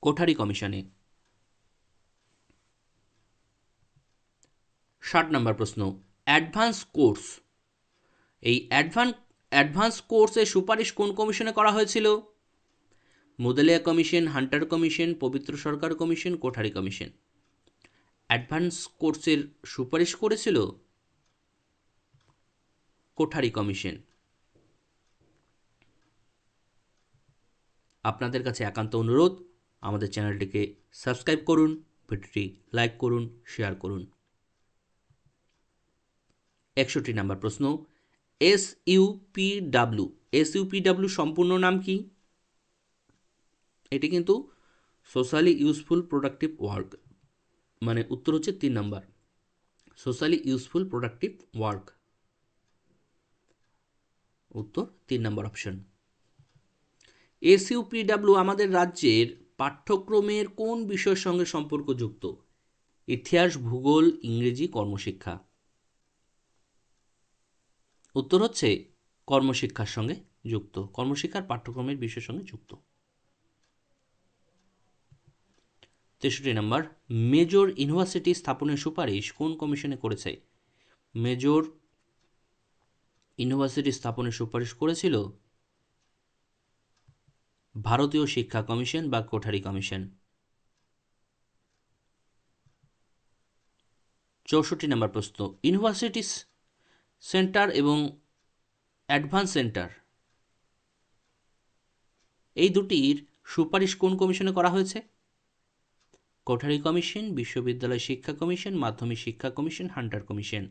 কোঠারি কমিশনে। 60 নম্বর প্রশ্ন, অ্যাডভান্স কোর্স, এই অ্যাডভান্স কোর্সের সুপারিশ কোন কমিশনে করা হয়েছিল? মুদালিয়া কমিশন, হান্টার কমিশন, পবিত্র সরকার কমিশন, কোঠারি কমিশন। অ্যাডভান্স কোর্সের সুপারিশ করেছিল কোঠারি কমিশন। আপনাদের কাছে একান্ত অনুরোধ, আমাদের চ্যানেলটিকে সাবস্ক্রাইব করুন, ভিডিওটি লাইক করুন, শেয়ার করুন। 61 নম্বর প্রশ্ন, এসইউপিডব্লিউ সম্পূর্ণ নাম কি? এটি কিন্তু সোশ্যালি ইউজফুল প্রোডাক্টিভ ওয়ার্ক, মানে উত্তর হচ্ছে 3 নম্বর, সোশ্যালি ইউজফুল প্রোডাক্টিভ ওয়ার্ক। উত্তর 3 নম্বর অপশন। এসইউপিডব্লিউ আমাদের রাজ্যের পাঠ্যক্রমের কোন বিষয়ের সঙ্গে সম্পর্কযুক্ত? ইতিহাস, ভূগোল, ইংরেজি, কর্মশিক্ষা। উত্তর হচ্ছে কর্মশিক্ষার সঙ্গে যুক্ত, কর্মশিক্ষার পাঠ্যক্রমের বিষয়ের সঙ্গে যুক্ত। 63 নম্বর, মেজর ইউনিভার্সিটি স্থাপনের সুপারিশ কোন কমিশনে করেছে? মেজর ইউনিভার্সিটি স্থাপনের সুপারিশ করেছিল ভারতীয় শিক্ষা কমিশন বা কোঠারি কমিশন। 64 নম্বর প্রশ্ন, ইউনিভার্সিটি সেন্টার এবং অ্যাডভান্স সেন্টার এই দুটির সুপারিশ কোন কমিশনে করা হয়েছে? কোঠারি কমিশন, বিশ্ববিদ্যালয় শিক্ষা কমিশন, মাধ্যমিক শিক্ষা কমিশন, হান্টার কমিশন।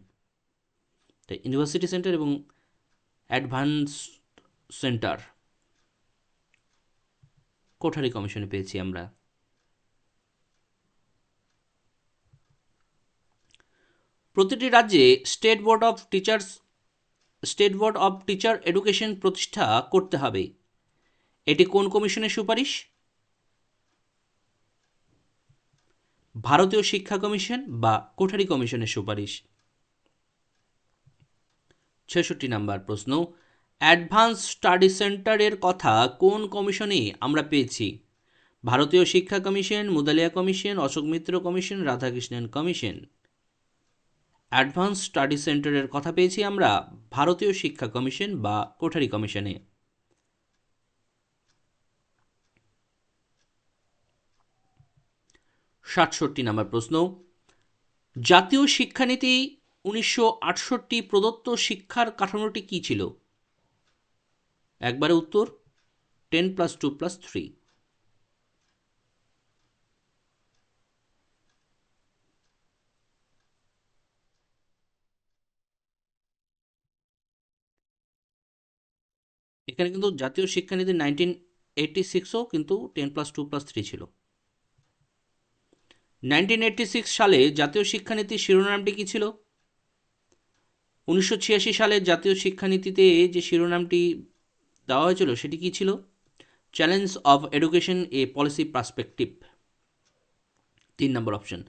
তাই ইউনিভার্সিটি সেন্টার এবং অ্যাডভান্স সেন্টার কোঠারি কমিশনে পেয়েছি আমরা। প্রতিটি রাজ্যে state board of teacher education প্রতিষ্ঠা করতে হবে, এটি কোন কমিশনের সুপারিশ? ভারতীয় শিক্ষা কমিশন বা কোঠারি কমিশনের সুপারিশ। 66 নম্বর প্রশ্ন, অ্যাডভান্স স্টাডি সেন্টারের কথা কোন কমিশনে আমরা পেয়েছি? ভারতীয় শিক্ষা commission, Mudaliar commission, Ashok Mitra commission, Radhakrishnan commission. Advance study সেন্টারের কথা পেয়েছি আমরা ভারতীয় শিক্ষা কমিশন বা কোঠারি কমিশনে। 67 নম্বর প্রশ্ন, জাতীয় শিক্ষানীতি 1968 প্রদত্ত শিক্ষার কাঠামোটি কী ছিল? একবারে উত্তর 10+2+3। এখানে কিন্তু জাতীয় শিক্ষানীতি 1986ও কিন্তু 10+2+3 ছিল। 1986 সালে জাতীয় শিক্ষানীতির শিরোনামটি কী ছিল? 1986 সালে জাতীয় শিক্ষানীতিতে যে শিরোনামটি দেওয়া হয়েছিল সেটি কী ছিল? Challenge of education a policy perspective. 3 নম্বর option,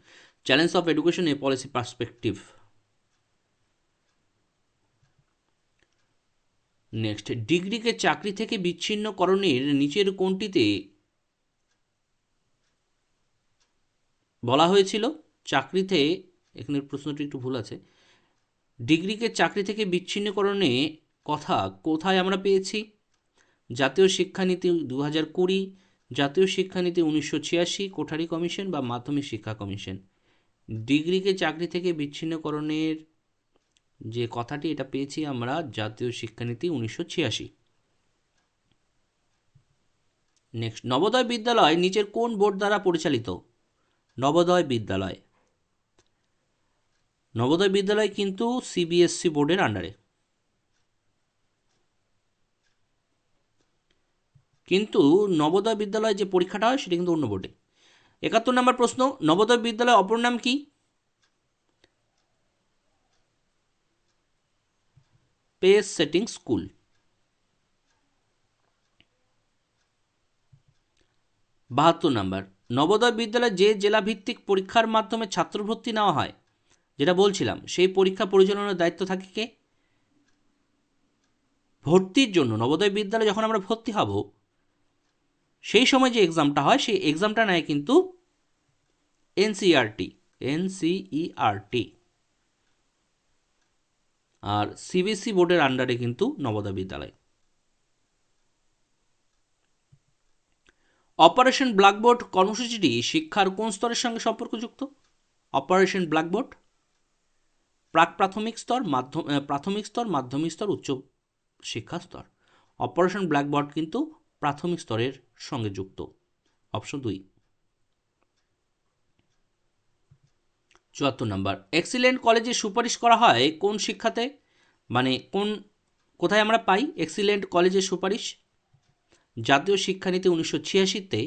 challenge of education a policy perspective. Next, ডিগ্রিকে চাকরি থেকে বিচ্ছিন্নকরণের নিচের কোনটিতে বলা হয়েছিল? চাকরিতে, এখানে প্রশ্নটি একটু ভুল আছে, ডিগ্রিকে চাকরি থেকে বিচ্ছিন্নকরণে কথা কোথায় আমরা পেয়েছি? জাতীয় শিক্ষানীতি 2020, জাতীয় শিক্ষানীতি 1986, কোঠারি কমিশন বা মাধ্যমিক শিক্ষা কমিশন। ডিগ্রিকে চাকরি থেকে বিচ্ছিন্নকরণের যে কথাটি এটা পেয়েছি আমরা জাতীয় শিক্ষানীতি 1986। নেক্সট, নবোদয় বিদ্যালয় নিচের কোন বোর্ড দ্বারা পরিচালিত? নবোদয় বিদ্যালয়, নবোদয় বিদ্যালয় কিন্তু সিবিএসসি বোর্ডের আন্ডারে, কিন্তু নবোদয় বিদ্যালয় যে পরীক্ষাটা হয় সেটা কিন্তু অন্য বোর্ডে। 71 নম্বর প্রশ্ন, নবোদয় বিদ্যালয় অপর নাম কি? Pace setting school. 72 নম্বর, নবোদয় বিদ্যালয়ে যে জেলাভিত্তিক পরীক্ষার মাধ্যমে ছাত্রভর্তি নেওয়া হয়, যেটা বলছিলাম, সেই পরীক্ষা পরিচালনার দায়িত্ব থাকে কে? ভর্তির জন্য নবোদয় বিদ্যালয়ে যখন আমরা ভর্তি হব সেই সময় যে এক্সামটা হয় সেই এক্সামটা নেয় কিন্তু এনসিইআরটি, আর সিবিএসসি বোর্ডের আন্ডারে কিন্তু নবোদয় বিদ্যালয়। অপারেশন ব্ল্যাকবোর্ড কর্মসূচিটি শিক্ষার কোন স্তরের সঙ্গে সম্পর্কযুক্ত? অপারেশন ব্ল্যাকবোর্ড প্রাক প্রাথমিক স্তর, প্রাথমিক স্তর, মাধ্যমিক স্তর, উচ্চ শিক্ষা স্তর। অপারেশন ব্ল্যাকবোর্ড কিন্তু প্রাথমিক স্তরের সঙ্গে যুক্ত, অপশন 2। 74 নম্বর, এক্সিলেন্ট কলেজে সুপারিশ করা হয় কোন শিক্ষাতে, মানে কোথায় আমরা পাই এক্সিলেন্ট কলেজের সুপারিশ? জাতীয় শিক্ষানীতি 1986তে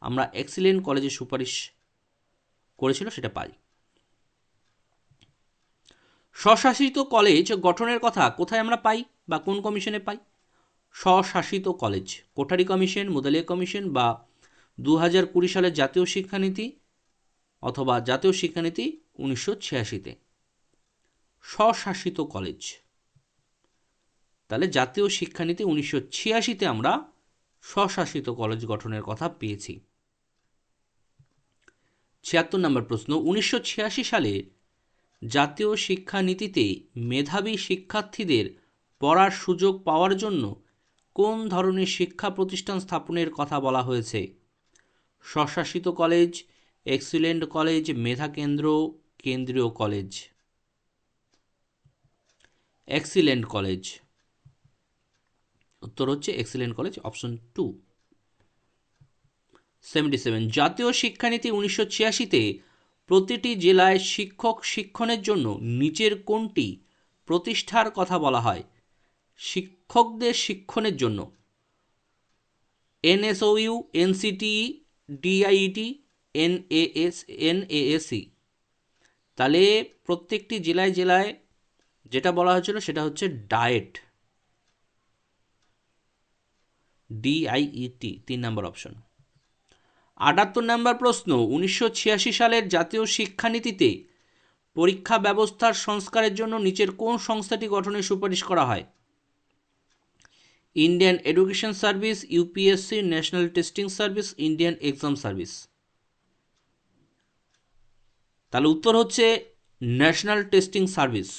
আমরা এক্সিলেন্ট কলেজের সুপারিশ করেছিল সেটা পাই। স্বশাসিত কলেজ গঠনের কথা কোথায় আমরা পাই বা কোন কমিশনে পাই? স্বশাসিত college, Kothari commission, Mudaliar commission বা 2020 সালের জাতীয় শিক্ষানীতি অথবা জাতীয় শিক্ষানীতি 1986তে। স্বশাসিত কলেজ, তাহলে জাতীয় শিক্ষানীতি 1986তে আমরা স্বশাসিত কলেজ গঠনের কথা পেয়েছি। 76 নম্বর প্রশ্ন, 1986 সালে জাতীয় শিক্ষানীতিতে মেধাবী শিক্ষার্থীদের পড়ার সুযোগ পাওয়ার জন্য কোন ধরনের শিক্ষা প্রতিষ্ঠান স্থাপনের কথা বলা হয়েছে? স্বশাসিত কলেজ, এক্সিলেন্ট কলেজ, মেধা কেন্দ্র, কেন্দ্রীয় কলেজ। এক্সিলেন্ট কলেজ, উত্তর হচ্ছে এক্সিলেন্ট কলেজ, অপশন 2। 77, জাতীয় শিক্ষানীতি 1986-তে প্রতিটি জেলায় শিক্ষক শিক্ষণের জন্য নিচের কোনটি প্রতিষ্ঠার কথা বলা হয়? শিক্ষকদের শিক্ষণের জন্য এনএসওইউ, এনসিটিই, ডিআইইটি, এনএএসি। তাহলে প্রত্যেকটি জেলায় জেলায় যেটা বলা হয়েছিল সেটা হচ্ছে ডায়েট, ডিআইইটি, 3 নম্বর অপশন। 78 নম্বর প্রশ্ন, 1986 সালের জাতীয় শিক্ষানীতিতে পরীক্ষা ব্যবস্থার সংস্কারের জন্য নিচের কোন সংস্থাটি গঠনের সুপারিশ করা হয়? Indian education service, UPSC, national testing service, Indian exam service. তাহলে উত্তর হচ্ছে ন্যাশনাল টেস্টিং সার্ভিস।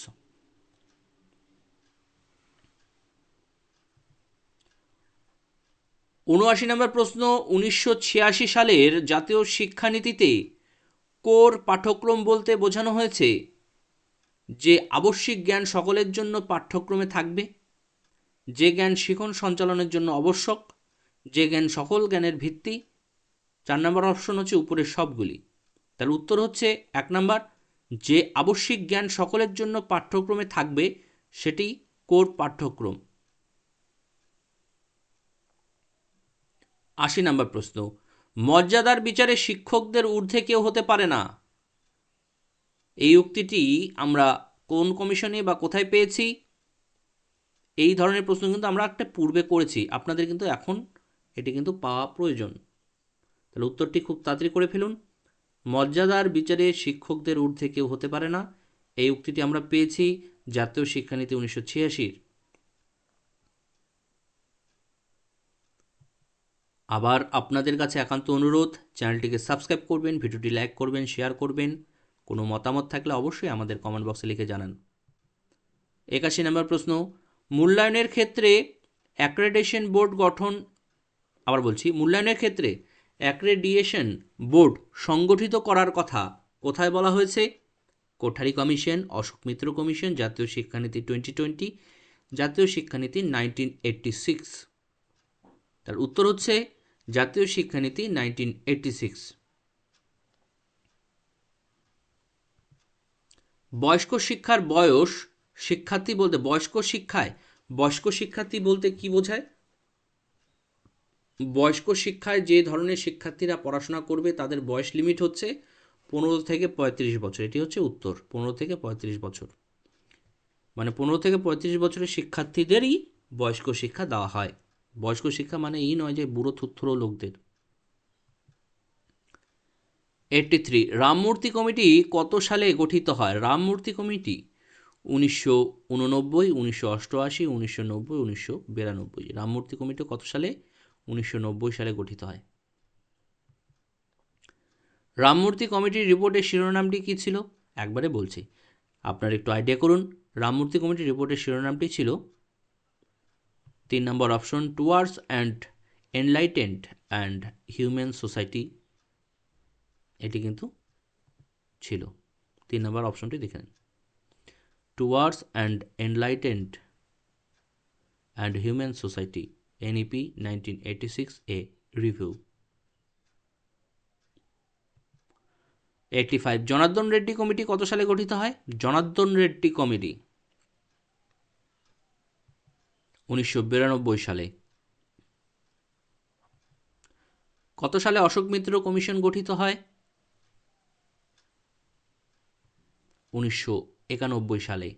79 নম্বর প্রশ্ন, 1986 সালের জাতীয় শিক্ষানীতিতে কোর পাঠ্যক্রম বলতে বোঝানো হয়েছে যে আবশ্যিক জ্ঞান সকলের জন্য পাঠ্যক্রমে থাকবে, যে জ্ঞান শিখন সঞ্চালনের জন্য আবশ্যক, যে জ্ঞান সকল জ্ঞানের ভিত্তি। 4 নম্বর অপশন হচ্ছে উপরের সবগুলি। তার উত্তর হচ্ছে 1 নম্বর, যে আবশ্যিক জ্ঞান সকলের জন্য পাঠ্যক্রমে থাকবে সেটি কোর পাঠ্যক্রম। 80 নম্বর প্রশ্ন, মর্যাদার বিচারে শিক্ষকদের ঊর্ধ্বে কেউ হতে পারে না। এই উক্তিটি আমরা কোন কমিশনে বা কোথায় পেয়েছি? এই ধরনের প্রশ্ন কিন্তু আমরা একটা পূর্বে করেছি, আপনাদের কিন্তু এখন এটি কিন্তু পাওয়া প্রয়োজন। তাহলে উত্তরটি খুব তাড়াতাড়ি করে ফেলুন। মর্যাদার বিচারে শিক্ষকদের ঊর্ধ্বে কেউ হতে পারে না, এই উক্তিটি আমরা পেয়েছি জাতীয় শিক্ষানীতি 1986। আবার আপনাদের কাছে একান্ত অনুরোধ, চ্যানেলটিকে সাবস্ক্রাইব করবেন, ভিডিওটি লাইক করবেন, শেয়ার করবেন। কোনো মতামত থাকলে অবশ্যই আমাদের কমেন্ট বক্সে লিখে জানান। 81 নম্বর প্রশ্ন, মূল্যায়নের ক্ষেত্রে অ্যাক্রেডিটেশন বোর্ড গঠন, আবার বলছি, মূল্যায়নের ক্ষেত্রে অ্যাক্রেডিটেশন বোর্ড সংগঠিত করার কথা কোথায় বলা হয়েছে? কোঠারি কমিশন, অশোক মিত্র কমিশন, জাতীয় শিক্ষানীতি 2020, জাতীয় শিক্ষানীতি 1986। তার উত্তর হচ্ছে জাতীয় শিক্ষানীতি 1986। বয়স্ক শিক্ষার বয়স শিক্ষার্থী বলতে, বয়স্ক শিক্ষার্থী বলতে কি বোঝায়? বয়স্ক শিক্ষায় যে ধরনের শিক্ষার্থীরা পড়াশোনা করবে তাদের বয়স লিমিট হচ্ছে 15 থেকে 35 বছর। এটি হচ্ছে উত্তর, 15 থেকে 35 বছর। মানে 15 থেকে 35 বছরের শিক্ষার্থীদেরই বয়স্ক শিক্ষা দেওয়া হয়। বয়স্ক শিক্ষা মানে এই নয় যে বুড়ো থুত্থুরো লোকদের। 83, রামমূর্তি কমিটি কত সালে গঠিত হয়? রামমূর্তি কমিটি 1989, 1988, 1990, 1992। রামমূর্তি কমিটি কত সালে? 1990 সালে গঠিত হয়। রামমূর্তি কমিটির রিপোর্টের শিরোনামটি কী ছিল? একবারে বলছি, আপনারা একটু আইডিয়া করুন। রামমূর্তি কমিটির রিপোর্টের শিরোনামটি ছিল 3 নম্বর option, towards and enlightened and human society. এটি কিন্তু ছিল 3 নম্বর অপশনটি, দেখে নিন। Towards and enlightened and human society, NEP 1986 a review. 85, Janardhan Reddy committee কত সালে গঠিত হয়? জনার্দন রেড্ডি কমিটি 1992 সালে। কত সালে অশোক মিত্র কমিশন গঠিত হয়? 1991 সালে।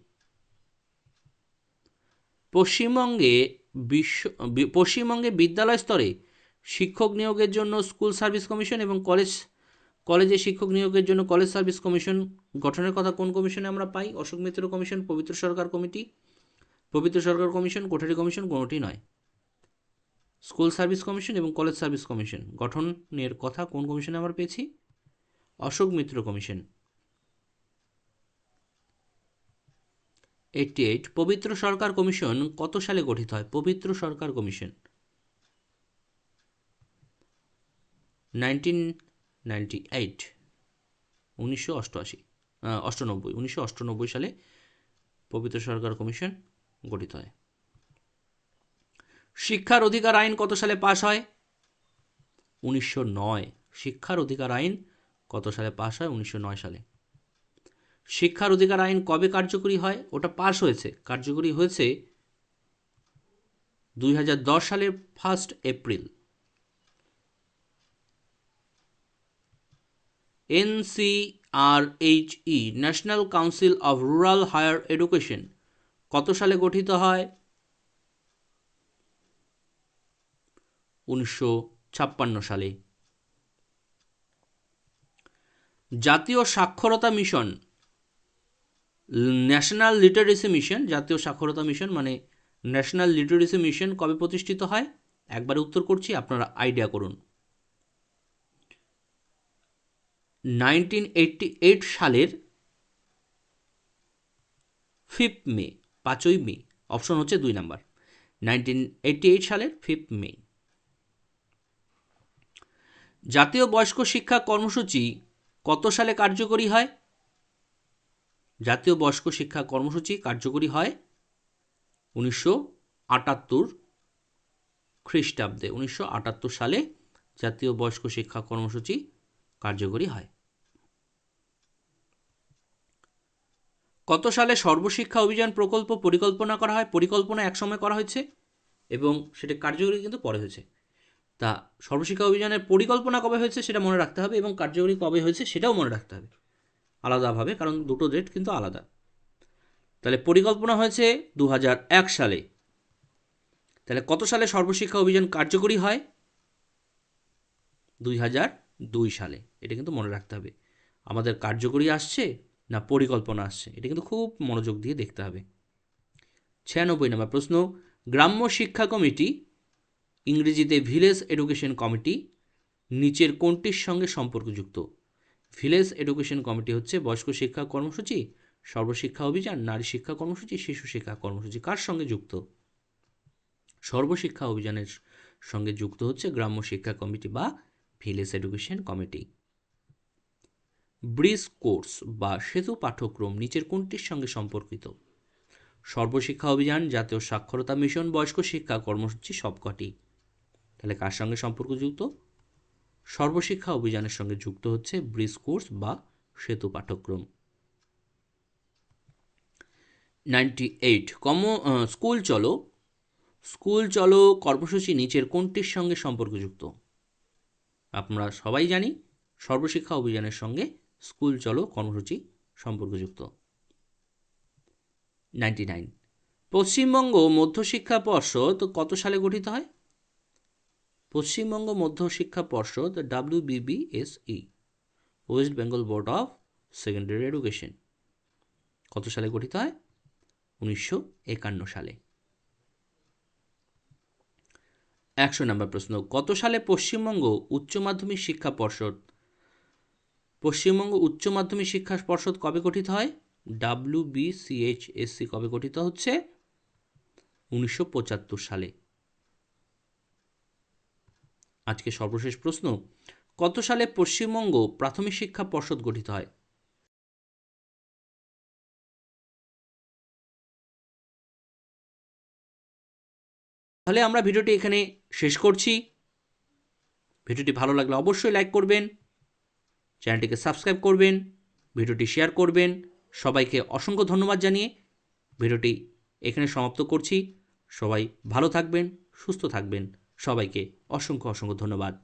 পশ্চিমবঙ্গে বিদ্যালয় স্তরে শিক্ষক নিয়োগের জন্য স্কুল সার্ভিস কমিশন এবং কলেজে শিক্ষক নিয়োগের জন্য কলেজ সার্ভিস কমিশন গঠনের কথা কোন কমিশনে আমরা পাই? অশোক মিত্র কমিশন, পবিত্র সরকার কমিশন, কোঠারি কমিশন, কোনোটি নয়। স্কুল সার্ভিস কমিশন এবং কলেজ সার্ভিস কমিশন গঠনের কথা কোন কমিশনে আমরা পেয়েছি? অশোক মিত্র কমিশন। 88 পবিত্র সরকার কমিশন কত সালে গঠিত হয়? পবিত্র সরকার কমিশন 1998 1998 সালে পবিত্র সরকার কমিশন গঠিত হয়। শিক্ষার অধিকার আইন কত সালে পাশ হয়? 1909। শিক্ষার অধিকার আইন কত সালে পাশ হয়? 1909 সালে। শিক্ষার অধিকার আইন কবে কার্যকরী হয়? ওটা পাশ হয়েছে, কার্যকরী হয়েছে 2010 সালের 1 এপ্রিল। NCRHE National council of rural higher Education কত সালে গঠিত হয়? 1956 সালে। জাতীয় সাক্ষরতা মিশন, ন্যাশনাল লিটারেসি মিশন, জাতীয় সাক্ষরতা মিশন মানে ন্যাশনাল লিটারেসি মিশন কবে প্রতিষ্ঠিত হয়? একবার উত্তর করছি, আপনারা আইডিয়া করুন। 1988 সালের 5 মে, 5ই মে। অপশন হচ্ছে 2 নাম্বার, 1988 সালের 5 মে। জাতীয় বয়স্ক শিক্ষা কর্মসূচি কত সালে কার্যকরী হয়? জাতীয় বয়স্ক শিক্ষা কর্মসূচি কার্যকরী হয় 1978 খ্রিস্টাব্দে। 1978 সালে জাতীয় বয়স্ক শিক্ষা কর্মসূচি কার্যকরী হয়। কত সালে সর্বশিক্ষা অভিযান প্রকল্প পরিকল্পনা করা হয়? পরিকল্পনা একসময় করা হয়েছে এবং সেটা কার্যকরী কিন্তু পরে হয়েছে। তা সর্বশিক্ষা অভিযানের পরিকল্পনা কবে হয়েছে সেটা মনে রাখতে হবে এবং কার্যকরী কবে হয়েছে সেটাও মনে রাখতে হবে আলাদাভাবে, কারণ দুটো ডেট কিন্তু আলাদা। তাহলে পরিকল্পনা হয়েছে 2001 সালে। তাহলে কত সালে সর্বশিক্ষা অভিযান কার্যকরী হয়? 2002 সালে। এটা কিন্তু মনে রাখতে হবে, আমাদের কার্যকরী আসছে না পরিকল্পনা আসছে, এটা কিন্তু খুব মনোযোগ দিয়ে দেখতে হবে। 96 নম্বর প্রশ্ন, গ্রাম্য শিক্ষা কমিটি, ইংরেজিতে ভিলেজ এডুকেশন কমিটি, নিচের কোনটির সঙ্গে সম্পর্কযুক্ত? ভিলেজ এডুকেশন কমিটি হচ্ছে বয়স্ক শিক্ষা কর্মসূচি, সর্বশিক্ষা অভিযান, নারী শিক্ষা কর্মসূচি, শিশু শিক্ষা কর্মসূচি। কার সঙ্গে যুক্ত? সর্বশিক্ষা অভিযানের সঙ্গে যুক্ত হচ্ছে গ্রাম্য শিক্ষা কমিটি বা village education committee. Bridge course বা সেতু পাঠ্যক্রম নিচের কোনটির সঙ্গে সম্পর্কিত? সর্বশিক্ষা অভিযান, জাতীয় সাক্ষরতা মিশন, বয়স্ক শিক্ষা কর্মসূচি, সবকটি। তাহলে কার সঙ্গে সম্পর্কযুক্ত? সর্বশিক্ষা অভিযানের সঙ্গে যুক্ত হচ্ছে ব্রিজ কোর্স বা সেতু পাঠ্যক্রম। 98 স্কুল চলো কর্মসূচি নিচের কোনটির সঙ্গে সম্পর্কযুক্ত? আমরা সবাই জানি সর্বশিক্ষা অভিযানের সঙ্গে স্কুল চলো কর্মসূচি সম্পর্কযুক্ত। 99 পশ্চিমবঙ্গ মধ্যশিক্ষা পর্ষদ কত সালে গঠিত হয়? পশ্চিমবঙ্গ মধ্যশিক্ষা পর্ষদ WBBSE, West Bengal board of secondary education, কত সালে গঠিত হয়? 1951 সালে। 100 নম্বর প্রশ্ন, কত সালে পশ্চিমবঙ্গ উচ্চ মাধ্যমিক শিক্ষা পর্ষদ, পশ্চিমবঙ্গ উচ্চ মাধ্যমিক শিক্ষা পর্ষদ কবে গঠিত হয়? WBCHSC কবে গঠিত হচ্ছে? 1975 সালে। আজকে সর্বশেষ প্রশ্ন, কত সালে পশ্চিমবঙ্গ প্রাথমিক শিক্ষা পর্ষদ গঠিত হয়? তাহলে আমরা ভিডিওটি এখানে শেষ করছি। ভিডিওটি ভালো লাগলে অবশ্যই লাইক করবেন, চ্যানেলটিকে সাবস্ক্রাইব করবেন, ভিডিওটি শেয়ার করবেন। সবাইকে অসংখ্য ধন্যবাদ জানিয়ে ভিডিওটি এখানে সমাপ্ত করছি। সবাই ভালো থাকবেন, সুস্থ থাকবেন। সবাইকে অসংখ্য ধন্যবাদ।